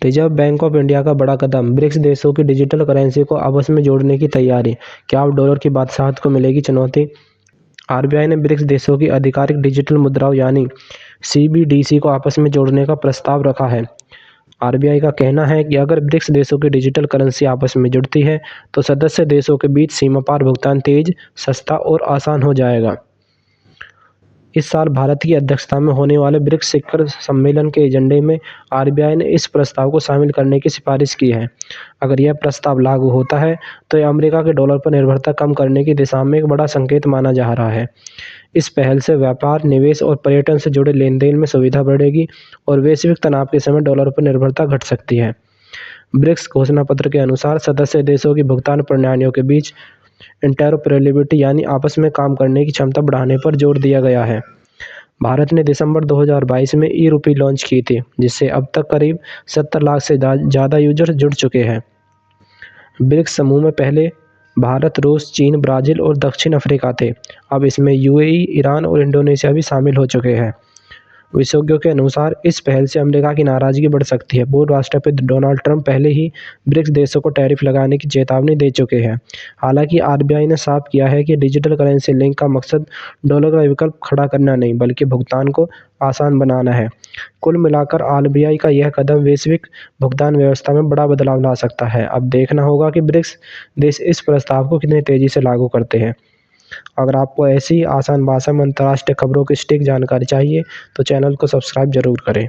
Reserve bank of India का बड़ा कदम, BRICS देशों की डिजिटल करेंसी को आपस में जोड़ने की तैयारी। क्या अब डॉलर की बादशाहत को मिलेगी चुनौती? आरबीआई ने ब्रिक्स देशों की आधिकारिक डिजिटल मुद्राओं यानी सीबीडीसी को आपस में जोड़ने का प्रस्ताव रखा है। आरबीआई का कहना है कि अगर ब्रिक्स देशों की डिजिटल करेंसी आपस में जुड़ती है तो सदस्य देशों के बीच सीमा पार भुगतान तेज, सस्ता और आसान हो जाएगा। इस साल भारत की अध्यक्षता में होने वाले ब्रिक्स शिखर सम्मेलन के एजेंडे में आरबीआई ने इस प्रस्ताव को शामिल करने की सिफारिश की है। अगर यह प्रस्ताव लागू होता है तो यह अमेरिका के डॉलर पर निर्भरता कम करने की दिशा में एक बड़ा संकेत माना जा रहा है। इस पहल से व्यापार, निवेश और पर्यटन से जुड़े लेन-देन में सुविधा बढ़ेगी और वैश्विक तनाव के समय डॉलर पर निर्भरता घट सकती है। ब्रिक्स घोषणा पत्र के अनुसार सदस्य देशों की भुगतान प्रणालियों के बीच इंटरऑपरेबिलिटी यानी आपस में काम करने की क्षमता बढ़ाने पर जोर दिया गया है। भारत ने दिसंबर 2022 में ई-रूपी लॉन्च की थी, जिससे अब तक करीब 70 लाख से ज़्यादा यूजर जुड़ चुके हैं। ब्रिक्स समूह में पहले भारत, रूस, चीन, ब्राज़ील और दक्षिण अफ्रीका थे। अब इसमें यूएई, ईरान और इंडोनेशिया भी शामिल हो चुके हैं। विशेषज्ञों के अनुसार इस पहल से अमेरिका की नाराजगी बढ़ सकती है। पूर्व राष्ट्रपति डोनाल्ड ट्रंप पहले ही ब्रिक्स देशों को टैरिफ लगाने की चेतावनी दे चुके हैं। हालांकि आरबीआई ने साफ किया है कि डिजिटल करेंसी लिंक का मकसद डॉलर का विकल्प खड़ा करना नहीं, बल्कि भुगतान को आसान बनाना है। कुल मिलाकर आरबीआई का यह कदम वैश्विक भुगतान व्यवस्था में बड़ा बदलाव ला सकता है। अब देखना होगा कि ब्रिक्स देश इस प्रस्ताव को कितनी तेजी से लागू करते हैं। अगर आपको ऐसी आसान भाषा में अंतर्राष्ट्रीय खबरों की सटीक जानकारी चाहिए तो चैनल को सब्सक्राइब जरूर करें।